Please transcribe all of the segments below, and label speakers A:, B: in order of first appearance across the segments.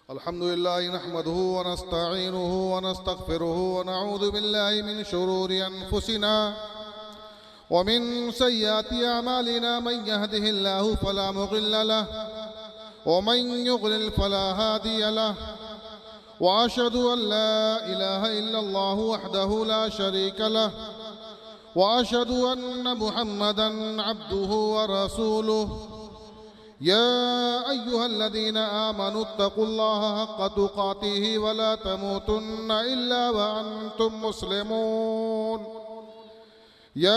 A: अल्हम्दुलिल्लाह नहमदुहु व नस्तईनुहु व नस्तगफिरुहु व नऊज़ु बिल्लाहि मिन शुरूरि अनफुसिना व मिन सय्यिआति अमालिना मन यहदिहिल्लाहु फला मुज़िल्ल लहु व मन युज़लिल फला हादिय लहु व अशहदु अन ला इलाहा इल्लल्लाहु वहदहु ला शरीक लहु व अशहदु अन्न मुहम्मदन अब्दुहु व रसूलुहु या अय्युहल्लज़ीना आमनु इत्तक़ुल्लाह हक़्क़ तुक़ातिही व ला तमूतुन्न इल्ला व अंतुम मुस्लिमून या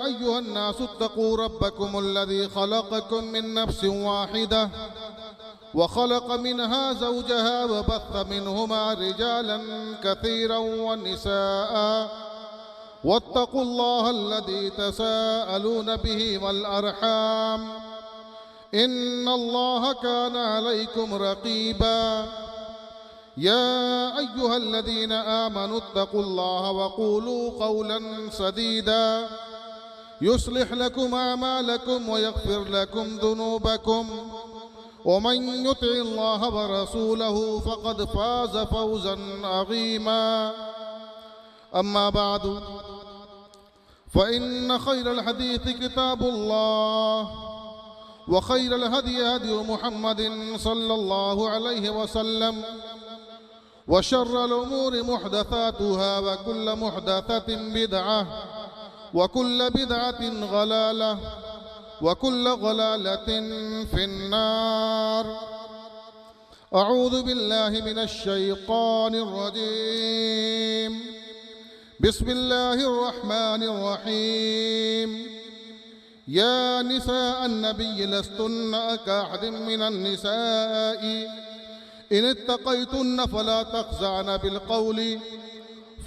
A: अय्युहन्नासु इत्तक़ू रब्बकुमुल्लज़ी ख़लक़कुम मिन नफ्सिन वाहिदह व ख़लक़ मिनहा ज़ौजहा व बस्स मिनहुमा रिजालन कसीरन व निसाअ वत्तक़ुल्लाहल्लज़ी तसाअलून बिही वल अर्हाम इन्नल्लाह कान अलैकुम रक़ीबा या अय्युहल्लज़ीना आमनु इत्तक़ुल्लाह वक़ूलू क़ौलन सदीदा युस्लिह लकुम अमालकुम व यग़फिर लकुम ज़ुनूबकुम व मन युतिइल्लाह व रसूलहु फ़क़द फ़ाज़ फ़ौज़न अज़ीमा अम्मा बअदु फ़इन्न खैरल हदीस किताबुल्लाह व खैरल हदी हदी मुहम्मदिन सल्लल्लाहु अलैहि वसल्लम व शर्रल उमूरि मुहदसातुहा व कुल्ल मुहदसतिन बिदअह व कुल्ल बिदअतिन ज़लालह व कुल्ल ज़लालतिन फिन्नार अऊज़ु बिल्लाहि मिनश शैतानिर रजीम बिस्मिल्लाहिर रहमानिर रहीम या निसाअन नबी लस्तुन्न कअहदिम मिनन निसाइ इन इत्तक़ैतुन्न फला तख़ज़अन बिलक़ौलि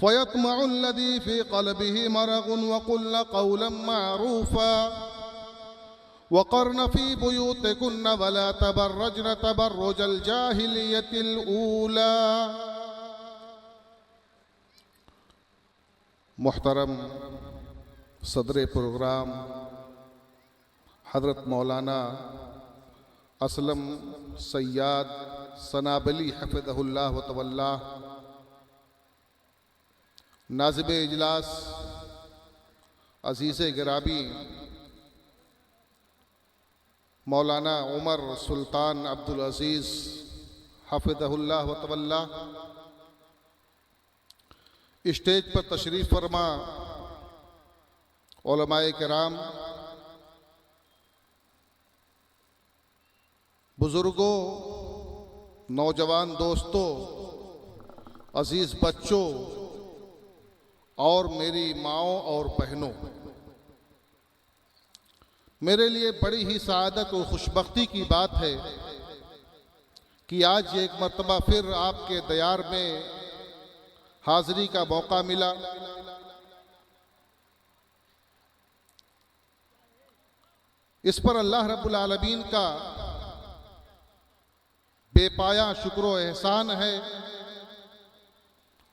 A: फ़यत्मअल्लज़ी फ़ी क़ल्बिही मरग़ुन वक़ुल्न क़ौलन मअरूफ़ा वक़र्न फ़ी बुयूतिकुन्न वला तबर्रजन तबर्रुजल जाहिलियतिल ऊला। मुहतरम सदर प्रोग्राम हज़रत मौलाना असलम सैयद सनाबली हफ़िज़हुल्लाह व तवल्लाह, नाज़िब इजलास अज़ीज़ गिरामी मौलाना उमर सुल्तान अब्दुल अज़ीज़ हफ़िज़हुल्लाह व तवल्लाह, स्टेज पर तशरीफ़ फरमा उलमाए किराम, बुज़ुर्गों, नौजवान दोस्तों, अजीज़ बच्चों और मेरी माओं और बहनों, मेरे लिए बड़ी ही सआदत और खुशबख्ती की बात है कि आज एक मर्तबा फिर आपके दयार में हाज़री का मौका मिला। इस पर अल्लाह रब्बुल आलमीन का बेपाया शुक्र व एहसान है।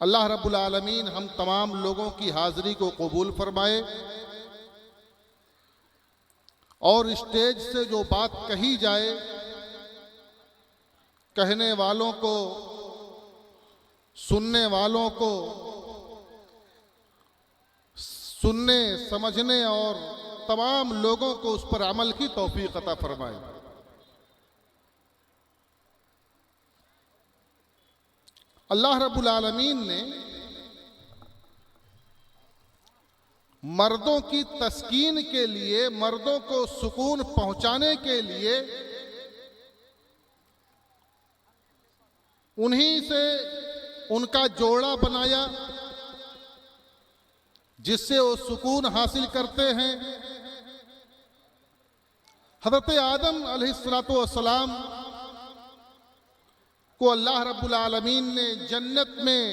A: अल्लाह रब्बुल आलमीन हम तमाम लोगों की हाज़री को कबूल फरमाए और स्टेज से जो बात कही जाए, कहने वालों को, सुनने वालों को सुनने, समझने और तमाम लोगों को उस पर अमल की तौफीक अता फरमाए। अल्लाह रब्बुल आलमीन ने मर्दों की तस्कीन के लिए, मर्दों को सुकून पहुंचाने के लिए उन्हीं से उनका जोड़ा बनाया जिससे वो सुकून हासिल करते हैं। हज़रत आदम अलैहिस्सलातु वस्सलाम को अल्लाह रब्बुल आलमीन ने जन्नत में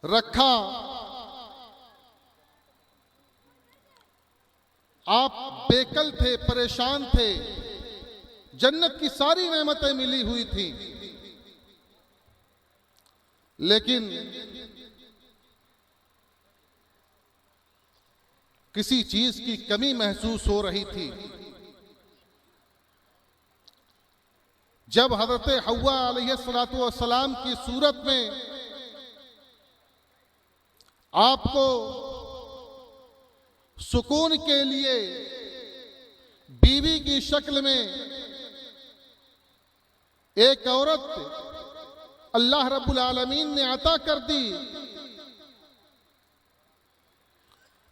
A: रखा। आप बेकल थे, परेशान थे, जन्नत की सारी नेमतें मिली हुई थी, लेकिन किसी चीज की कमी महसूस हो रही थी। जब हज़रत हव्वा अलैहिस्सलातु वस्सलाम की सूरत में आपको सुकून के लिए बीवी की शक्ल में एक औरत अल्लाह रब्बुल आलमीन ने अता कर दी,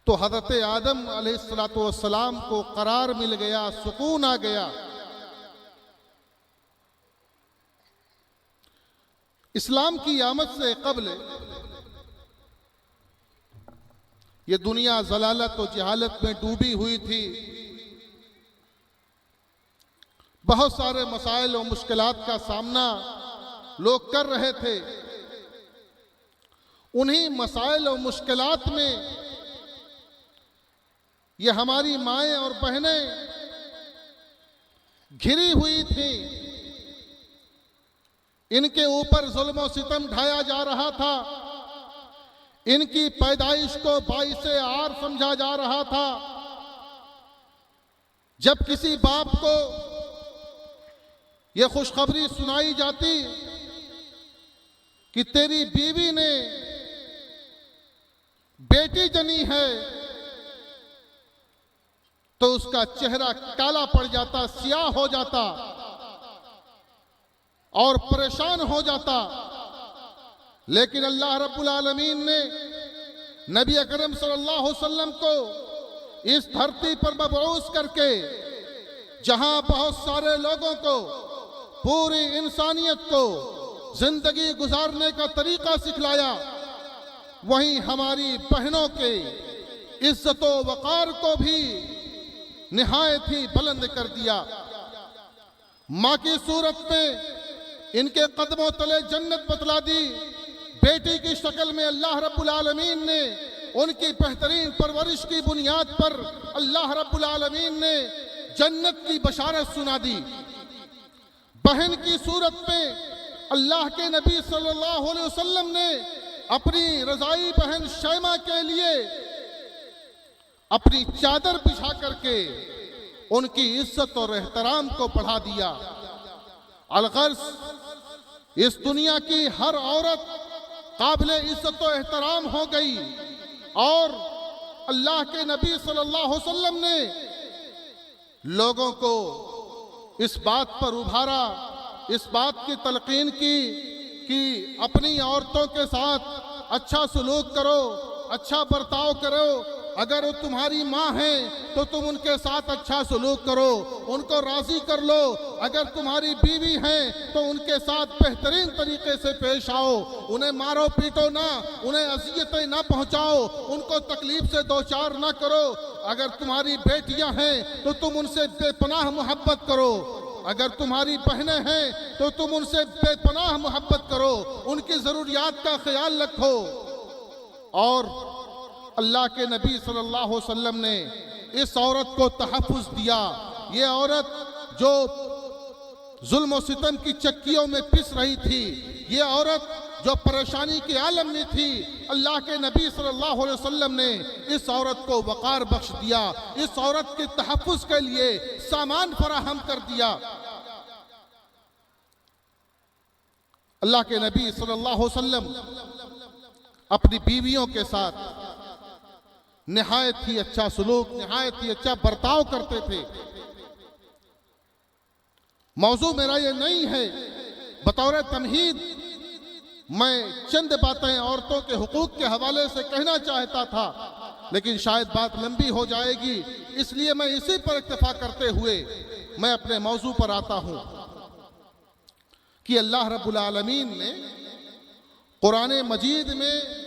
A: तो हज़रत आदम अलैहिस्सलातु वस्सलाम को करार मिल गया, सुकून आ गया। इस्लाम की आमद से कब्ल ये दुनिया जलालत और जहालत में डूबी हुई थी। बहुत सारे मसाइल और मुश्किलात का सामना लोग कर रहे थे। उन्हीं मसाइल और मुश्किलात में ये हमारी माएं और बहनें घिरी हुई थी। इनके ऊपर जुल्म और सितम ढाया जा रहा था। इनकी पैदाइश को बाइसे आर समझा जा रहा था। जब किसी बाप को यह खुशखबरी सुनाई जाती कि तेरी बीवी ने बेटी जनी है, तो उसका चेहरा काला पड़ जाता, सियाह हो जाता और परेशान हो जाता। लेकिन अल्लाह रब्बुल आलमीन ने नबी अकरम सल्लल्लाहु अलैहि वसल्लम को इस धरती पर मबऊस करके जहां बहुत सारे लोगों को, पूरी इंसानियत को जिंदगी गुजारने का तरीका सिखलाया, वहीं हमारी बहनों के इज्जत व वक़ार को भी निहायत ही बुलंद कर दिया। माँ की सूरत में इनके कदमों तले जन्नत बतला दी। बेटी की शक्ल में अल्लाह रब्बुल आलमीन ने उनकी बेहतरीन परवरिश की बुनियाद पर अल्लाह रब्बुल आलमीन ने जन्नत की बशारत सुना दी। बहन की सूरत में अल्लाह के नबी सल्लल्लाहु अलैहि वसल्लम ने अपनी रज़ाई बहन शैमा के लिए अपनी चादर बिछा करके उनकी इज्जत और एहतराम को बढ़ा दिया। अलगर्ज इस दुनिया की हर औरत काबिले इज्जत और एहतराम हो गई और अल्लाह के नबी सल्लल्लाहु अलैहि वसल्लम ने लोगों को इस बात पर उभारा, इस बात की तलकीन की कि अपनी औरतों के साथ अच्छा सलूक करो, अच्छा बर्ताव करो। अगर वो तुम्हारी माँ है तो तुम उनके साथ अच्छा सलूक करो, उनको राजी कर लो। अगर तुम्हारी बीवी है तो उनके साथ बेहतरीन तरीके से पेश आओ। उन्हें मारो पीटो ना, उन्हें अजियतें ना पहुंचाओ, उनको तकलीफ से दो चार ना करो। अगर तुम्हारी बेटियां हैं तो तुम उनसे बेपनाह मोहब्बत करो। अगर तुम्हारी बहनें हैं तो तुम उनसे बेपनाह मोहब्बत करो, उनकी ज़रूरियात का ख्याल रखो। और अल्लाह के नबी सल्लल्लाहु अलैहि वसल्लम ने इस औरत को तहफ़्फ़ुज़ दिया। ये औरत जो जुल्म और सितम की चक्कियों में पिस रही थी, ये औरत जो परेशानी के आलम में थी, अल्लाह के नबी सल्लल्लाहु अलैहि वसल्लम ने इस औरत को वक़ार बख्श दिया। इस औरत के तहफ़्फ़ुज़ के लिए सामान फराहम कर दिया। अल्लाह के नबी सल्लल्लाहु अलैहि वसल्लम अपनी बीवियों के साथ निहायत ही अच्छा सलूक, निहायत ही अच्छा बर्ताव करते थे। मौजू मेरा ये नहीं है, बतौर तमहीद मैं चंद बातें औरतों के हुकूक के हवाले से कहना चाहता था, लेकिन शायद बात लंबी हो जाएगी, इसलिए मैं इसी पर इक्तफा करते हुए मैं अपने मौजू पर आता हूं कि अल्लाह रब्बुल आलमीन ने कुरान मजीद में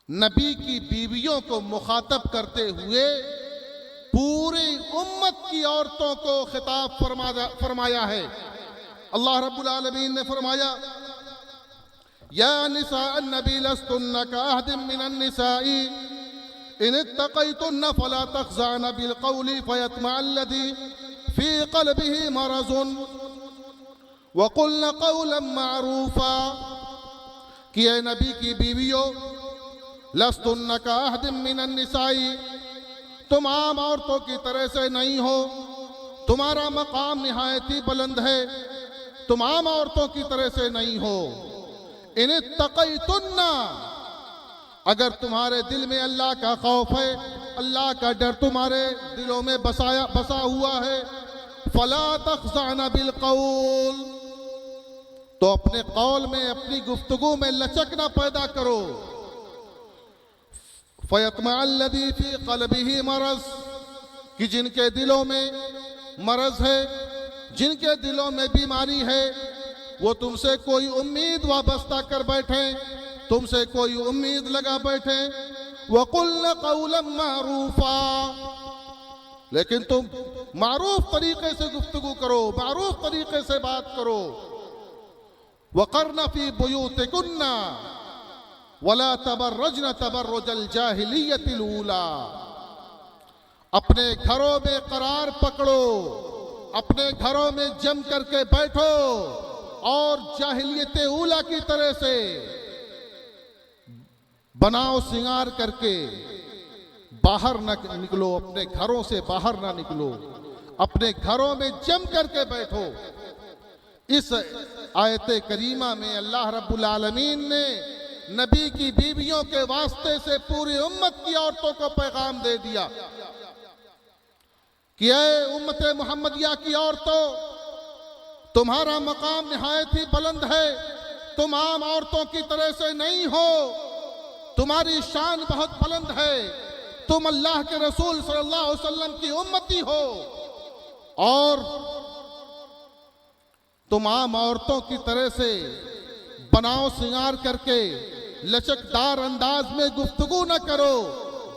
A: नबी की बीवियों को मुखातब करते हुए पूरी उम्मत की औरतों को खिताब फरमाया है। अल्लाह रब्बुल आलमीन ने फरमाया, या निसा अन्नबी लस्तुन्ना काहदिम मिनन निसाई इन इत्तक़ैतुन्ना फला तख़ज़अन बिल क़ौली फ़यत्मअल्लज़ी फ़ी क़ल्बिही मरज़ुन वक़ुल्ना क़ौलन मअरूफ़ा। कि ऐ नबी की बीवियों, लस्तुन्ना काहदिम मिनन निसाई, तुम आम औरतों की तरह से नहीं हो, तुम्हारा मकाम निहायत ही बुलंद है, तुम आम औरतों की तरह से नहीं हो। इन तक़ैतुन्ना, अगर तुम्हारे दिल में अल्लाह का खौफ है, अल्लाह का डर तुम्हारे दिलों में बसा हुआ है, फला तख़ज़अन बिल क़ौल, तो अपने कौल में, अपनी गुफ्तगू में लचक ना पैदा करो। फ़यत्मअल्लज़ी फ़ी क़ल्बिही मरज़, कि जिनके दिलों में मरज है, जिनके दिलों में बीमारी है, वो तुमसे कोई उम्मीद वाबस्ता कर बैठे, तुमसे कोई उम्मीद लगा बैठे। वक़ुल्न क़ौलन मारूफ़ा, लेकिन तुम मारूफ तरीके से गुफ्तगू करो, मारूफ तरीके से बात करो। वक़र्न फ़ी बुयूतिकुन्ना वला तबर्रजन तबर्रुजल जाहिलियतिल ऊला, अपने घरों में करार पकड़ो, अपने घरों में जम करके बैठो और जाहिलियत ऊला की तरह से बनाओ सिंगार करके बाहर न निकलो, अपने घरों से बाहर ना निकलो, अपने घरों में जम करके बैठो। इस आयत करीमा में अल्लाह रब्बुल आलमीन ने नबी की बीवियों के वास्ते से पूरी उम्मत की औरतों को पैगाम दे दिया कि ऐ उम्मत मुहम्मदिया की औरतों, तुम्हारा मकाम निहायत ही बुलंद है, तुम आम औरतों की तरह से नहीं हो, तुम्हारी शान बहुत बुलंद है, तुम अल्लाह के रसूल सल्लल्लाहु अलैहि वसल्लम की उम्मती हो और तुम आम औरतों की तरह से बनाओ सिंगार करके लचकदार अंदाज में गुफ्तगू न करो,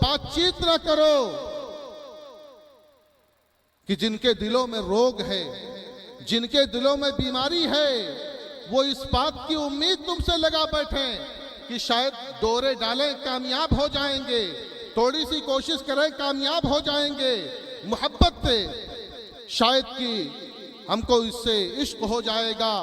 A: बातचीत न करो, कि जिनके दिलों में रोग है, जिनके दिलों में बीमारी है, वो इस बात की उम्मीद तुमसे लगा बैठे कि शायद दौरे डालें कामयाब हो जाएंगे, थोड़ी सी कोशिश करें कामयाब हो जाएंगे, मोहब्बत से शायद कि हमको इससे इश्क हो जाएगा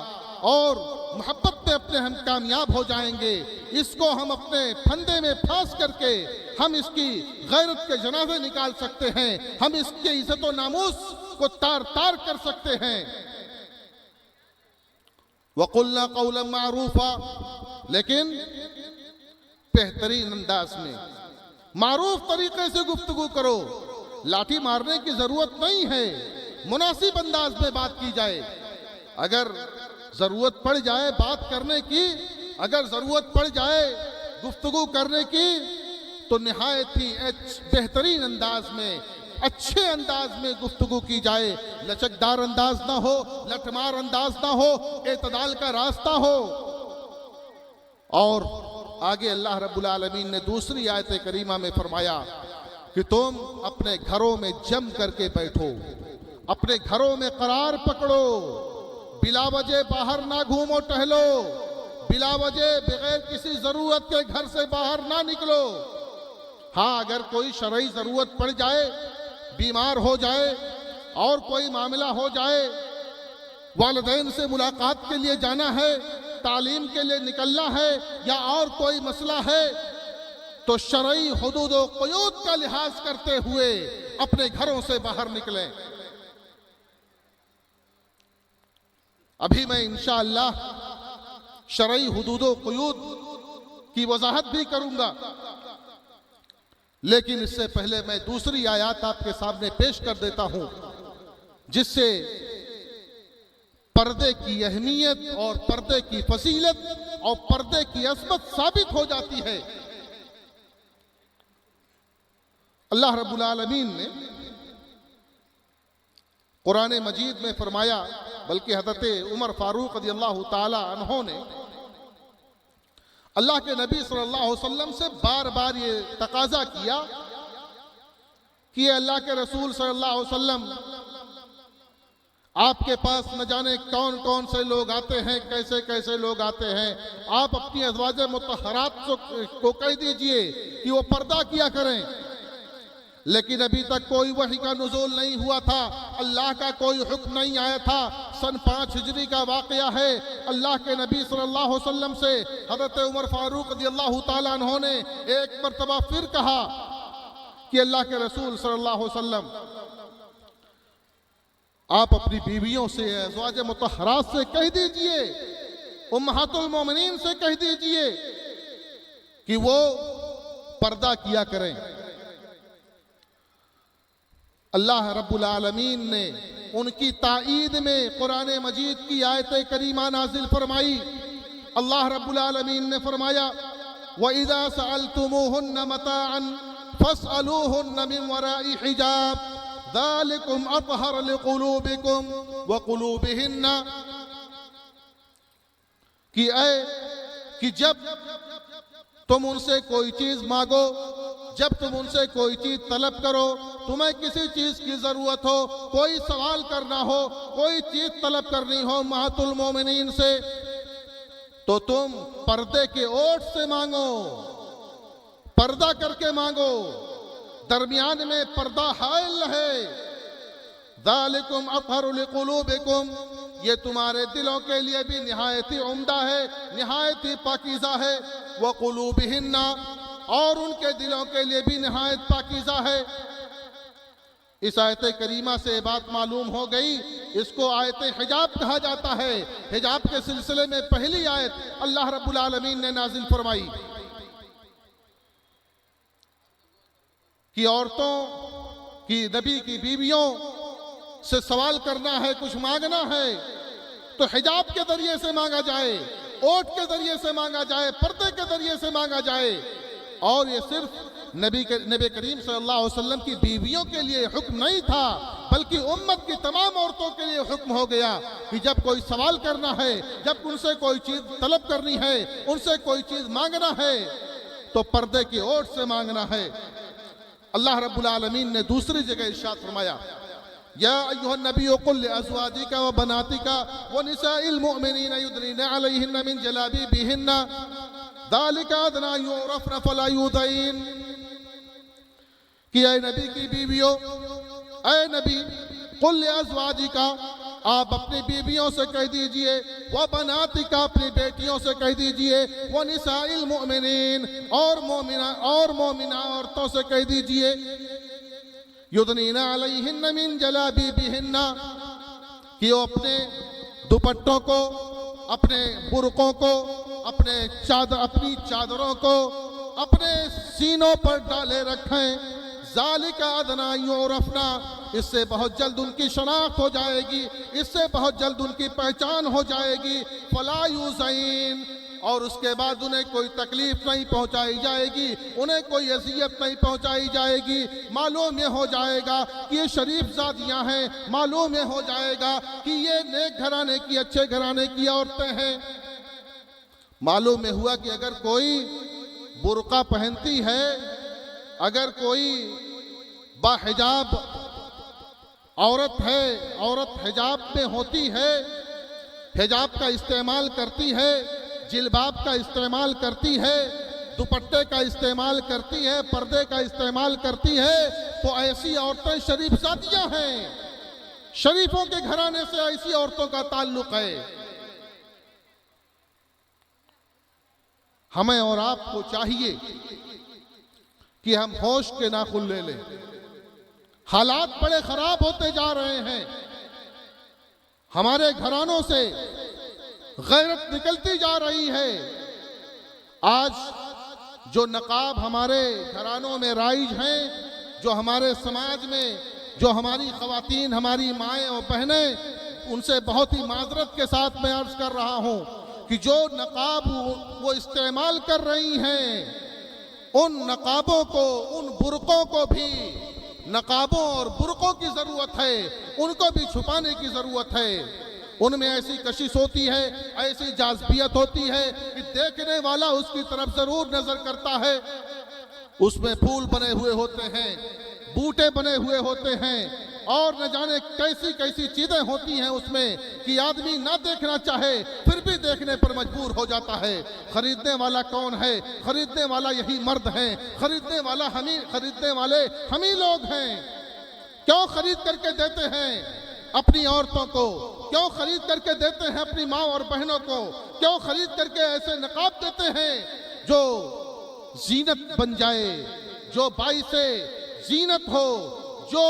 A: और मोहब्बत में अपने हम कामयाब हो जाएंगे, इसको हम अपने फंदे में फांस करके हम इसकी गैरत के जनाजे निकाल सकते हैं, हम इसके इज्जत और नामूस को तार तार कर सकते हैं। वक़ुल्ना क़ौलन मारूफ़ा, लेकिन बेहतरीन अंदाज में, मारूफ तरीके से गुफ्तगू करो, लाठी मारने की जरूरत नहीं है, मुनासिब अंदाज में बात की जाए। अगर जरूरत पड़ जाए बात करने की, अगर जरूरत पड़ जाए गुफ्तगू करने की, तो निहायत ही बेहतरीन अंदाज में, अच्छे अंदाज में गुफ्तगू की जाए, लचकदार अंदाज ना हो, लठमार अंदाज ना हो, एतदाल का रास्ता हो। और आगे अल्लाह रब्बुल आलमीन ने दूसरी आयत करीमा में फरमाया कि तुम अपने घरों में जम करके बैठो, अपने घरों में करार पकड़ो, बिला वजह बाहर ना घूमो टहलो, बिला वजह बगैर किसी जरूरत के घर से बाहर ना निकलो। हाँ, अगर कोई शरई जरूरत पड़ जाए, बीमार हो जाए और कोई मामला हो जाए, वालिदैन से मुलाकात के लिए जाना है, तालीम के लिए निकलना है या और कोई मसला है, तो शरई हुदूद व क़ुयूद का लिहाज करते हुए अपने घरों से बाहर निकलें। अभी मैं इंशाअल्लाह शरई हुदूद व क़ुयूद की वजाहत भी करूंगा, लेकिन इससे पहले मैं दूसरी आयत आपके सामने पेश कर देता हूं, जिससे पर्दे की अहमियत और पर्दे की फजीलत और पर्दे की असमत साबित हो जाती है। अल्लाह रब्बुल आलमीन ने कुरान मजीद में फरमाया, बल्कि हज़रत उमर फारूक रज़ियल्लाहु ताला अन्हो ने अल्लाह के नबी सल्लल्लाहु अलैहि वसल्लम से बार बार ये तकाजा किया कि अल्लाह के रसूल सल्लल्लाहु अलैहि वसल्लम, आपके पास न जाने कौन कौन से लोग आते हैं, कैसे कैसे लोग आते हैं, आप अपनी अज़वाज मुतहहरात को कह दीजिए कि वो पर्दा किया करें। लेकिन अभी तक कोई वही का नुज़ूल नहीं हुआ था, अल्लाह का कोई हुक्म नहीं आया था। सन 5 हिजरी का वाक़या है, अल्लाह के नबी सल्लल्लाहु अलैहि वसल्लम से हज़रत उमर फारूक रज़ियल्लाहु ताला अन्हु ने एक मरतबा फिर कहा कि अल्लाह के रसूल सल्लल्लाहु अलैहि वसल्लम, आप अपनी बीवियों से, अज़वाज मुतहरात से कह दीजिए, उम्महातुल मोमिनीन से कह दीजिए कि वो पर्दा किया करें। अल्लाह रब्बुल आलमीन ने उनकी ताईद में कुरान मजीद की आयत करीमा नाजिल फरमाई। अल्लाह रब्बुल आलमीन ने फरमाया, व इज़ा सअलतुमूहुन्ना मताअन फस्अलूहुन्ना मिन वराइ हिजाब ज़ालिकुम अतहर लिक़ुलूबिकुम व क़ुलूबिहिन्ना, कि जब तुम उनसे कोई चीज मांगो, जब तुम उनसे कोई चीज तलब करो, तुम्हें किसी चीज की जरूरत हो, कोई सवाल करना हो, कोई चीज तलब करनी हो उम्महातुल मोमिनीन से, तो तुम पर्दे के ओट से मांगो, पर्दा करके मांगो, दरमियान में पर्दा हायल रहे। ज़ालिकुम अतहरु लिक़ुलूबिकुम, ये तुम्हारे दिलों के लिए भी निहायत ही उम्दा है, निहायत ही पाकीज़ा है। व क़ुलूबिहिन्ना, और उनके दिलों के लिए भी निहायत पाकीज़ा है। इस आयत करीमा से बात मालूम हो गई, इसको आयत हिजाब कहा जाता है। हिजाब के सिलसिले में पहली आयत अल्लाह रब्बुल आलमीन ने नाजिल फरमाई कि औरतों की, नबी की बीवियों से सवाल करना है, कुछ मांगना है तो हिजाब के जरिए से मांगा जाए, ओट के जरिए से मांगा जाए, पर्दे के जरिए से मांगा जाए। और ये सिर्फ नबी करीम सल्लल्लाहु अलैहि वसल्लम की बीवियों के लिए हुक्म नहीं था, बल्कि उम्मत की तमाम औरतों के लिए हुक्म हो गया कि जब कोई सवाल करना है, जब उनसे कोई चीज तलब करनी है, उनसे कोई चीज मांगना है, तो पर्दे की ओट से मांगना है। अल्लाह रब्बुल आलमीन ने दूसरी जगह इरशाद फरमाया, या अय्युहन नबिय्यु कुल लिअज़वाजिका व बनातिका व निसाइल मुअमिनीना युदनीना अलैहिन्ना मिन जलाबिबिहिन्ना ज़ालिका अदना युरफ़ना फला युज़ैन, कि ऐ नबी की बीवियों, ऐ नबी, कुल लिअज़वाजिका, आप अपनी बीवियों से कह दीजिए, व बनातिका, अपनी बेटियों से कह दीजिए, व निसाइल मुअमिनीन, और मोमिना औरतों से कह दीजिए, युदनीना अलैहिन्ना मिन जलाबिबिहिन्ना, कि वो अपने दुपट्टों को, अपने बुरकों को, अपनी चादरों को अपने सीनों पर डाले रखें। ज़ालिका अदना युरफ़ना, इससे बहुत जल्द उनकी शनाख्त हो जाएगी, इससे बहुत जल्द उनकी पहचान हो जाएगी। फला युज़ैन, और उसके बाद उन्हें कोई तकलीफ नहीं पहुंचाई जाएगी, उन्हें कोई अज़ियत नहीं पहुंचाई जाएगी। मालूम ये हो जाएगा कि ये शरीफ ज़ादियाँ हैं, मालूम ये हो जाएगा कि ये नेक घराने की, अच्छे घराने की औरतें हैं। मालूम ये हुआ कि अगर कोई बुर्का पहनती है, अगर कोई बाहिजाब औरत है, औरत हिजाब में होती है, हिजाब का इस्तेमाल करती है, जिल्बाब का इस्तेमाल करती है, दुपट्टे का इस्तेमाल करती है, पर्दे का इस्तेमाल करती है, तो ऐसी औरतें शरीफ ज़ातियाँ हैं, शरीफों के घराने से ऐसी औरतों का ताल्लुक है। हमें और आपको चाहिए कि हम होश के नाखुन ले लें। हालात बड़े खराब होते जा रहे हैं, हमारे घरानों से गैरत निकलती जा रही है। आज जो नकाब हमारे घरानों में राइज हैं, जो हमारे समाज में, जो हमारी ख़वातीन, हमारी माएँ और बहनें, उनसे बहुत ही माजरत के साथ मैं अर्ज कर रहा हूँ कि जो नकाब वो इस्तेमाल कर रही हैं, उन नकाबों को, उन बुरकों को भी, नकाबों और बुरकों की ज़रूरत है, उनको भी छुपाने की ज़रूरत है। उनमें ऐसी कशिश होती है, ऐसी जाज़बियत होती है कि देखने वाला उसकी तरफ ज़रूर नज़र करता है। उसमें फूल बने हुए होते हैं, बूटे बने हुए होते हैं, और न जाने कैसी कैसी चीज़ें होती हैं उसमें कि आदमी ना देखना चाहे फिर भी देखने पर मजबूर हो जाता है। खरीदने वाला कौन है? खरीदने वाला यही मर्द हैं, खरीदने वाले हम ही लोग हैं। क्यों खरीद करके देते हैं अपनी औरतों को? क्यों खरीद करके देते हैं अपनी माँ और बहनों को? क्यों खरीद करके ऐसे नकाब देते हैं जो जीनत बन जाए, जो बाइसे जीनत हो, जो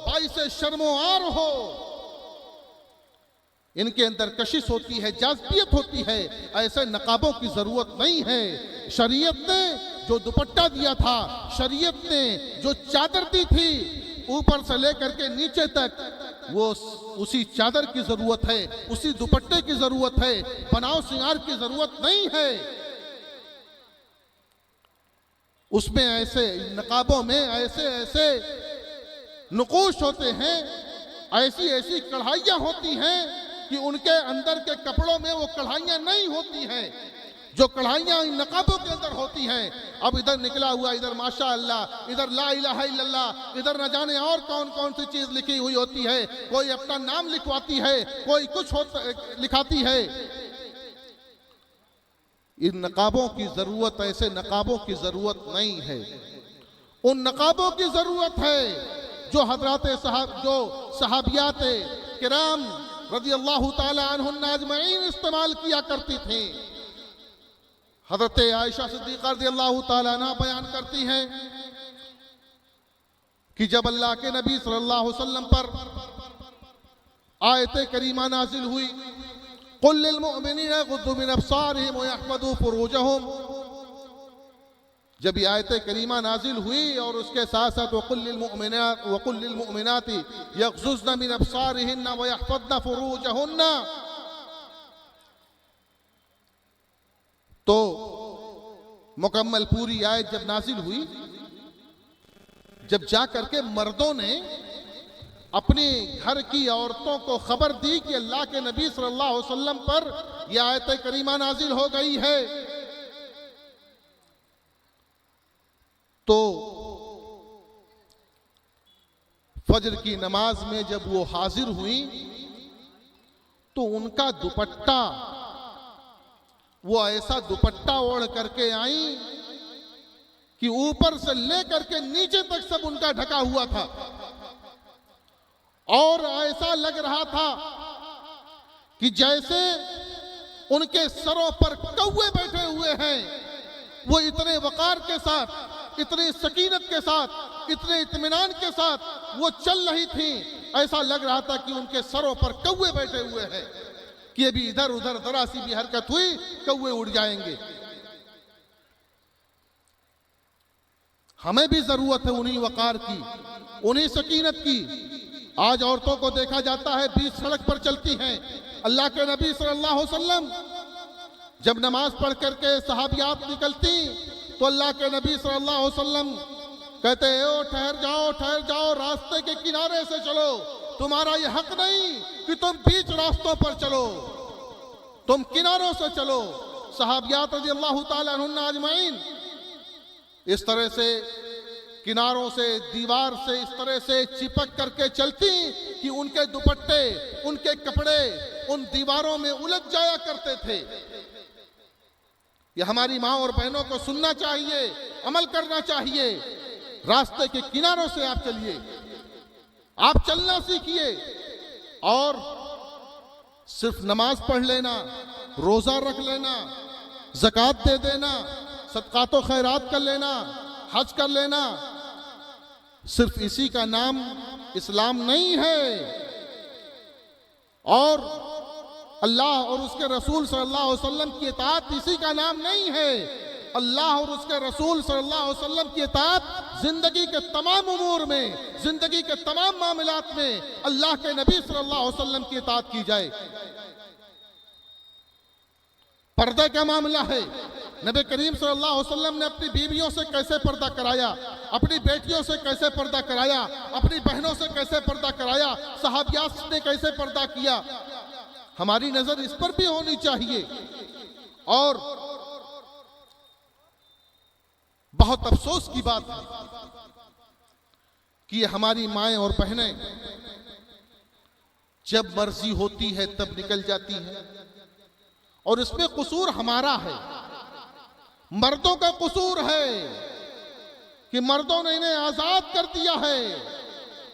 A: बाइसे शर्मो आर हो? इनके अंदर कशिश होती है, जाज़बियत होती है। ऐसे नकाबों की ज़रूरत नहीं है। शरीयत ने जो दुपट्टा दिया था, शरीयत ने जो चादर दी थी ऊपर से लेकर के नीचे तक, वो उसी चादर की ज़रूरत है, उसी दुपट्टे की ज़रूरत है, बनाव श्रृंगार की ज़रूरत नहीं है। उसमें ऐसे नकाबों में ऐसे ऐसे नुकूश होते हैं, ऐसी ऐसी कढ़ाइयाँ होती हैं कि उनके अंदर के कपड़ों में वो कढ़ाइयाँ नहीं होती हैं जो कढ़ाइयाँ इन नकाबों के अंदर होती हैं। अब इधर निकला हुआ, इधर माशा अल्लाह, इधर ला इलाहा इल्लल्लाह, इधर न जाने और कौन कौन सी चीज़ लिखी हुई होती है। कोई अपना नाम लिखवाती है, कोई कुछ लिखाती है। इन नकाबों की ज़रूरत, ऐसे नकाबों की ज़रूरत नहीं है। उन नकाबों की ज़रूरत है जो हजरात साहब, जो सहाबियात किराम रज़ियल्लाहु ताला अन्हुन्ना अजमईन इस्तेमाल किया करती थी। हजरत आयशा सिद्दीक़ा रज़ियल्लाहु ताला अन्हा बयान करती हैं कि जब अल्लाह के नबी सल्लल्लाहु अलैहि वसल्लम पर आयत करीमा नाजिल हुई, कुल लिल मुमिनीना यग़ुद्दू मिन अब्सारिहिम व यहफ़ज़ू फ़ुरूजहुम, जब ये आयत करीमा नाजिल हुई और उसके साथ साथ वकुल लिल मुमिनाति यग़ज़ुज़्न मिन अब्सारिहिन्ना व यहफ़ज़्न फ़ुरूजहुन्ना, तो मुकम्मल पूरी आयत जब नाजिल हुई, जब जा करके मर्दों ने अपनी घर की औरतों को खबर दी कि अल्लाह के नबी सल्लल्लाहु अलैहि वसल्लम पर यह आयत करीमा नाजिल हो गई है, तो फजर की नमाज में जब वो हाजिर हुई तो उनका दुपट्टा, वो ऐसा दुपट्टा ओढ़ करके आई कि ऊपर से लेकर के नीचे तक सब उनका ढका हुआ था और ऐसा लग रहा था कि जैसे उनके सरों पर कौवे बैठे हुए हैं। वो इतने वकार के साथ, इतनी सकीनत के साथ, इतने इत्मीनान के साथ वो चल रही थी। ऐसा लग रहा था कि उनके सरों पर कौवे बैठे हुए हैं कि अभी इधर उधर जरा सी भी हरकत हुई कौवे उड़ जाएंगे। हमें भी जरूरत है उन्हीं वकार की, उन्हीं सकीनत की। आज औरतों को देखा जाता है बीच सड़क पर चलती हैं। अल्लाह के नबी सल्लल्लाहु अलैहि वसल्लम जब नमाज पढ़ करके सहाबियात निकलती तो अल्लाह के नबी सल्लल्लाहु अलैहि वसल्लम कहते, ओ ठहर जाओ, ठहर जाओ, रास्ते के किनारे से चलो, तुम्हारा यह हक नहीं कि तुम बीच रास्तों पर चलो, तुम किनारों से चलो। सहाबियात रज़ियल्लाहु ताला अन्हुन्ना अजमईन इस तरह से किनारों से, दीवार से इस तरह से चिपक करके चलती कि उनके दुपट्टे, उनके कपड़े उन दीवारों में उलझ जाया करते थे। ये हमारी माँ और बहनों को सुनना चाहिए, अमल करना चाहिए। रास्ते के किनारों से आप चलिए, आप चलना सीखिए और सिर्फ नमाज पढ़ लेना, रोजा रख लेना, ज़कात दे देना, सदकात व खैरात कर लेना, हज कर लेना, सिर्फ इसी का नाम इस्लाम नहीं है। और अल्लाह और उसके रसूल सल्लल्लाहु अलैहि वसल्लम की इताअत इसी का नाम नहीं है। अल्लाह और उसके रसूल सल्लल्लाहु अलैहि वसल्लम की इताअत जिंदगी के तमाम उमूर में, जिंदगी के तमाम मामलात में अल्लाह के नबी सल्लल्लाहु अलैहि वसल्लम की इताअत की जाए। पर्दे का मामला है, नबी करीम सल्लल्लाहु अलैहि वसल्लम ने अपनी बीवियों से कैसे पर्दा कराया, अपनी बेटियों से कैसे पर्दा कराया, अपनी बहनों से कैसे पर्दा कराया, सहाबियात ने कैसे पर्दा किया। हमारी नजर इस पर भी होनी चाहिए। और बहुत अफसोस की बात है कि हमारी माएं और बहनें जब मर्जी होती है तब निकल जाती हैं और इसमें कसूर हमारा है, मर्दों का कसूर है कि मर्दों ने इन्हें आजाद कर दिया है।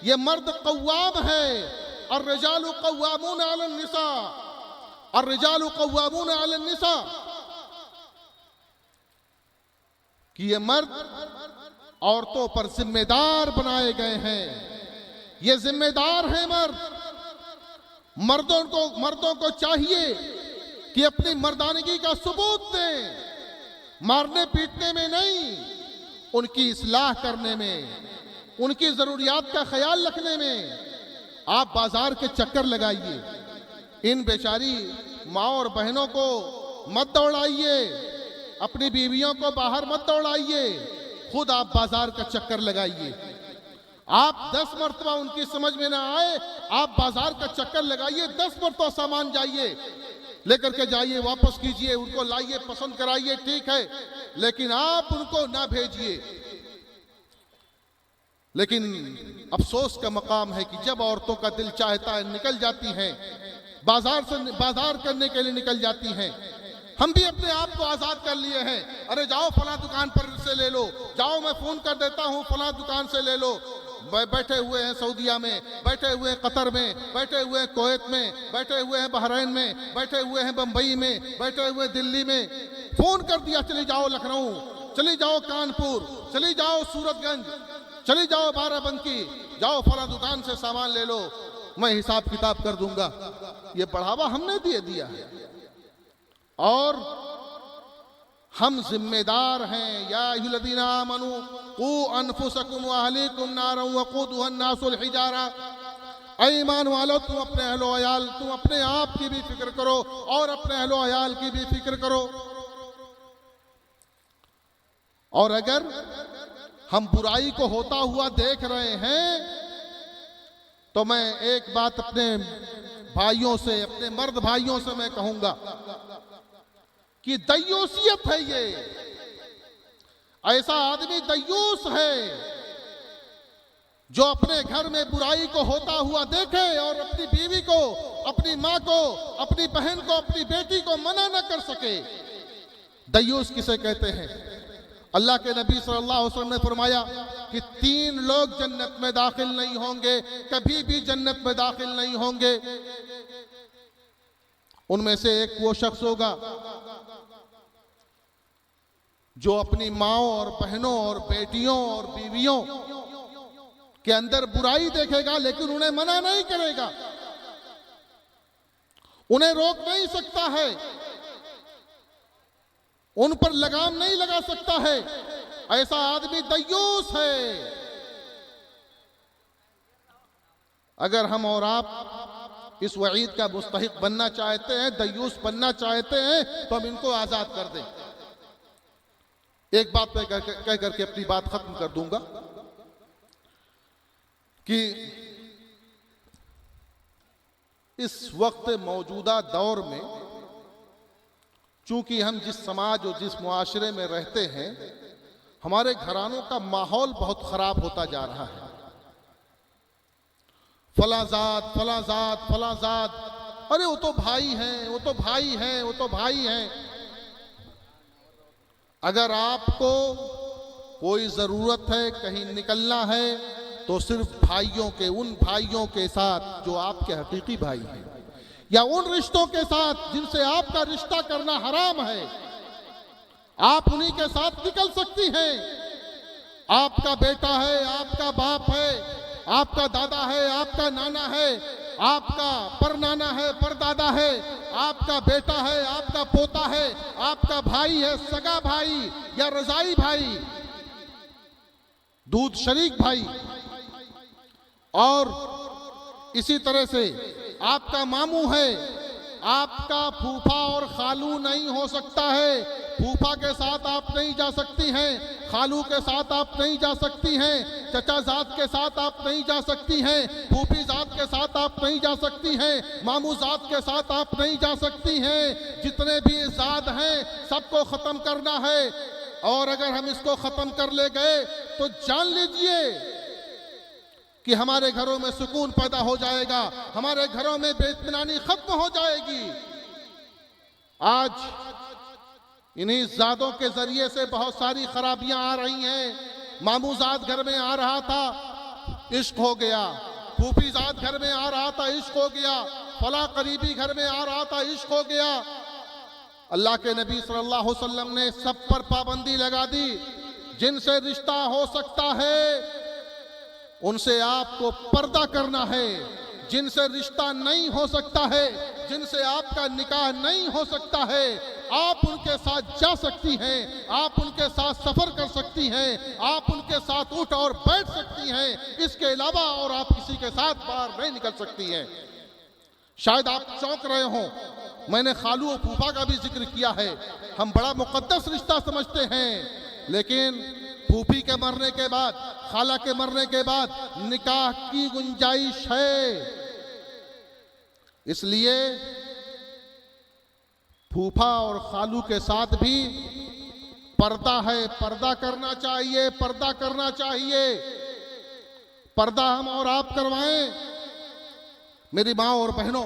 A: ये मर्द कव्वाम है, और रिजालु कव्वामून अलन निसा, और रिजालु कव्वामून अलन निसा, कि ये मर्द औरतों पर जिम्मेदार बनाए गए हैं। ये जिम्मेदार है मर्द। मर्दों को चाहिए कि अपनी मर्दानगी का सबूत दें, मारने पीटने में नहीं, उनकी इस्लाह करने में, उनकी जरूरियात का ख्याल रखने में। आप बाजार के चक्कर लगाइए, इन बेचारी माँ और बहनों को मत दौड़ाइए, अपनी बीवियों को बाहर मत दौड़ाइए, खुद आप बाजार का चक्कर लगाइए। आप 10 मरतबा उनकी समझ में ना आए, आप बाजार का चक्कर लगाइए, 10 मरतबा सामान जाइए लेकर के जाइए, वापस कीजिए, उनको लाइए, पसंद कराइए, ठीक है, लेकिन आप उनको ना भेजिए। लेकिन अफसोस का मकाम है कि जब औरतों का दिल चाहता है निकल जाती हैं, बाजार करने के लिए निकल जाती हैं। हम भी अपने आप को आजाद कर लिए हैं, अरे जाओ फला दुकान पर से ले लो, जाओ मैं फोन कर देता हूं फला दुकान से ले लो। बैठे हुए हैं सऊदीया में, बैठे हुए हैं कतर में, बैठे हुए हैं कुवैत में, बैठे हुए हैं बहरीन में, बैठे हुए हैं बंबई में, बैठे हुए दिल्ली में, फोन कर दिया चली जाओ लखनऊ, चली जाओ कानपुर, चली जाओ सूरतगंज, चली जाओ बाराबंकी, जाओ फला दुकान से सामान ले लो, मैं हिसाब किताब कर दूंगा। ये बढ़ावा हमने दिया है और हम जिम्मेदार हैं। या अय्युहल्लज़ीना आमनू कू अनफुसकुम व अहलीकुम नारन वक़ूदुहा अन्नास वल हिजारा। ऐ ईमान वालो, तुम अपने अहलो अयाल, तुम अपने आप की भी फिक्र करो और अपने अहलो अयाल की भी फिक्र करो। और अगर हम बुराई को होता हुआ देख रहे हैं तो मैं एक बात अपने भाइयों से, अपने मर्द भाइयों से मैं कहूंगा कि दय्यूसियत है ये। ऐसा आदमी दय्यूस है जो अपने घर में बुराई को होता हुआ देखे और अपनी बीवी को, अपनी मां को, अपनी बहन को, अपनी बेटी को मना न कर सके। दय्यूस किसे कहते हैं? अल्लाह के नबी सल्लल्लाहु अलैहि वसल्लम ने फरमाया कि 3 लोग जन्नत में दाखिल नहीं होंगे, कभी भी जन्नत में दाखिल नहीं होंगे। उनमें से एक वो शख्स होगा जो अपनी माओ और बहनों और बेटियों और बीवियों के अंदर बुराई देखेगा लेकिन उन्हें मना नहीं करेगा, उन्हें रोक नहीं सकता है, उन पर लगाम नहीं लगा सकता है। ऐसा आदमी दय्यूस है। अगर हम और आप इस वईद का मुस्तहिक बनना चाहते हैं, दय्यूस बनना चाहते हैं, तो हम इनको आजाद कर दें। एक बात मैं कह करके अपनी बात खत्म कर दूंगा कि इस वक्त मौजूदा दौर में चूंकि हम जिस समाज और जिस मुआशरे में रहते हैं, हमारे घरानों का माहौल बहुत खराब होता जा रहा है। फला जात, फला जात, फला जात, अरे वो तो भाई हैं, वो तो भाई हैं, वो तो भाई हैं। अगर आपको कोई जरूरत है, कहीं निकलना है, तो सिर्फ भाइयों के, उन भाइयों के साथ जो आपके हकीकी भाई हैं, या उन रिश्तों के साथ जिनसे आपका रिश्ता करना हराम है, आप उन्हीं के साथ निकल सकती हैं। आपका बेटा है, आपका बाप है, आपका दादा है, आपका नाना है, आपका परनाना है, परदादा है, आपका बेटा है, आपका पोता है, आपका भाई है, सगा भाई या रजाई भाई, दूध शरीक भाई, और इसी तरह से आपका मामू है, आपका फूफा और खालू नहीं हो सकता है। फूफा के साथ आप नहीं जा सकती हैं, खालू के साथ आप नहीं जा सकती हैं, चचा जात के साथ आप नहीं जा सकती हैं, फूफी जात के साथ आप नहीं जा सकती हैं, मामू जात के साथ आप नहीं जा सकती हैं। जितने भी जात हैं सबको खत्म करना है, और अगर हम इसको खत्म कर ले गए तो जान लीजिए कि हमारे घरों में सुकून पैदा हो जाएगा, हमारे घरों में बेइत्मीनानी खत्म हो जाएगी। आज इन्हीं जादों के जरिए से बहुत सारी खराबियां आ रही हैं। मामू जात घर में आ रहा था, इश्क हो गया, फूफी जात घर में आ रहा था, इश्क हो गया, फला करीबी घर में आ रहा था, इश्क हो गया। अल्लाह के नबी सल्लल्लाहु अलैहि वसल्लम ने सब पर पाबंदी लगा दी। जिनसे रिश्ता हो सकता है उनसे आपको पर्दा करना है, जिनसे रिश्ता नहीं हो सकता है, जिनसे आपका निकाह नहीं हो सकता है, आप उनके साथ जा सकती हैं, आप उनके साथ सफर कर सकती हैं, आप उनके साथ उठ और बैठ सकती हैं। इसके अलावा और आप किसी के साथ बाहर नहीं निकल सकती हैं। शायद आप चौंक रहे हों, मैंने खालू और फूफा का भी जिक्र किया है। हम बड़ा मुकद्दस रिश्ता समझते हैं, लेकिन फूफी के मरने के बाद, खाला के मरने के बाद निकाह की गुंजाइश है। इसलिए फूफा और खालू के साथ भी पर्दा है, पर्दा करना चाहिए, पर्दा करना चाहिए। पर्दा हम और आप करवाएं। मेरी माँ और बहनों,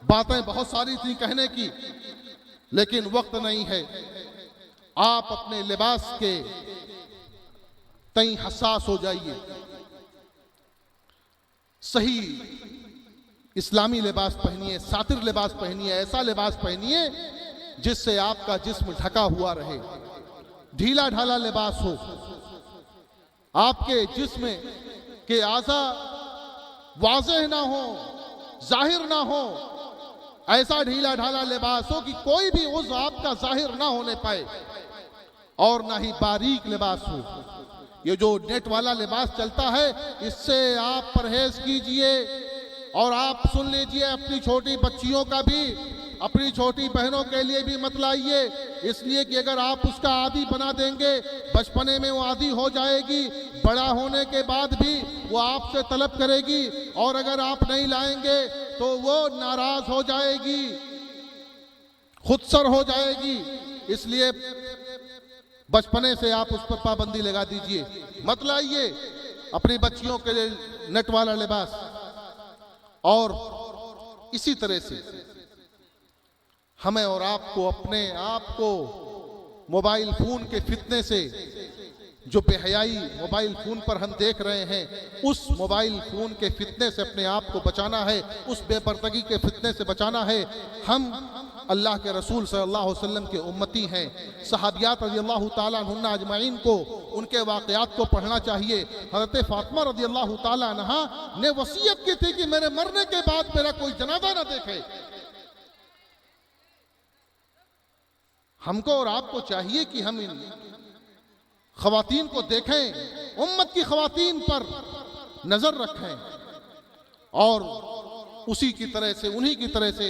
A: बातें बहुत सारी थी कहने की, लेकिन वक्त नहीं है। आप अपने लिबास के तई हसास हो जाइए। सही इस्लामी लिबास पहनिए, सातिर लिबास पहनिए, ऐसा लिबास पहनिए जिससे आपका जिस्म ढका हुआ रहे, ढीला ढाला लिबास हो, आपके जिस्म के आज़ा वाज़ेह ना हो, जाहिर ना हो। ऐसा ढीला ढाला लिबास हो कि कोई भी उज़्व आपका जाहिर ना होने पाए, और ना ही बारीक लिबास हो। ये जो नेट वाला लिबास चलता है, इससे आप परहेज कीजिए। और आप सुन लीजिए, अपनी छोटी बच्चियों का भी, अपनी छोटी बहनों के लिए भी मत लाइए, इसलिए कि अगर आप उसका आदी बना देंगे, बचपने में वो आदी हो जाएगी, बड़ा होने के बाद भी वो आपसे तलब करेगी, और अगर आप नहीं लाएंगे तो वो नाराज हो जाएगी, खुदसर हो जाएगी। इसलिए बचपने से आप उस पर पाबंदी लगा दीजिए, मत लाइए अपनी बच्चियों के लिए नेट वाला लिबास। और इसी तरह से हमें और आपको अपने आप को मोबाइल फोन के फितने से, जो बेहयाई मोबाइल फोन पर हम देख रहे हैं, उस मोबाइल फोन के फितने से अपने आप को बचाना है, उस बेपर्दगी के फितने से बचाना है। हम अल्लाह के रसूल सल्लल्लाहु अलैहि वसल्लम के उम्मती हैं। सहाबियात रज़ियल्लाहु ताला अन्हुन्ना अजमाइन को उनके वाक़यात को पढ़ना चाहिए। हज़रत फातिमा रज़ियल्लाहु ताला अन्हा ने वसीयत की थी कि मेरे मरने के बाद मेरा कोई जनाजा ना देखे। हमको और आपको चाहिए कि हम इन ख़वातीन को देखें, उम्मत की ख़वातीन पर नज़र रखें, और उसी की तरह से, उन्हीं की तरह से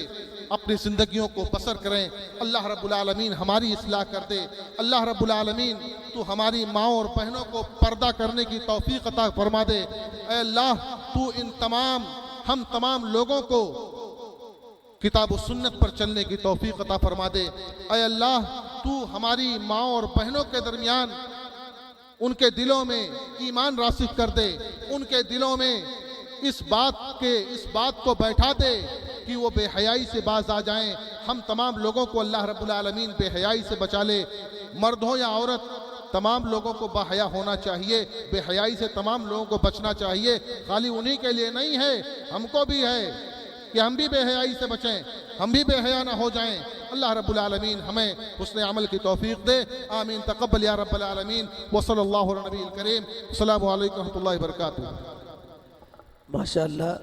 A: अपनी ज़िंदगियों को बसर करें। अल्लाह रब्बुल आलमीन हमारी इस्लाह कर दे। अल्लाह रब्बुल आलमीन तू हमारी माँ और बहनों को पर्दा करने की तौफीक अता फरमा दे। ऐ अल्लाह, तू इन हम तमाम लोगों को किताब और सुन्नत पर चलने की तौफीक अता फरमा दे। ऐ अल्लाह, तू हमारी माँ और बहनों के दरमियान उनके दिलों में ईमान रासिख कर दे, उनके दिलों में इस बात को बैठा दे कि वो बेहयाई से बाज आ जाएं। हम तमाम लोगों को अल्लाह रब्बुल आलमीन बेहयाई से बचा ले। मर्द हो या औरत, तमाम लोगों को बाहया होना चाहिए, बेहयाई से तमाम लोगों को बचना चाहिए। खाली उन्हीं के लिए नहीं है, हमको भी है कि हम भी बेहयाई से बचें, हम भी बेहया ना हो जाएं। अल्लाह रब्बुल आलमीन हमें हुस्न अमल की तौफीक दे। आमीन। तक़ब्बल या रब्बल आलमीन। व सल्लल्लाहु अलैहि नबील करीम। अस्सलामु अलैकुम व रहमतुल्लाहि व बरकातुहू।
B: माशाअल्लाह।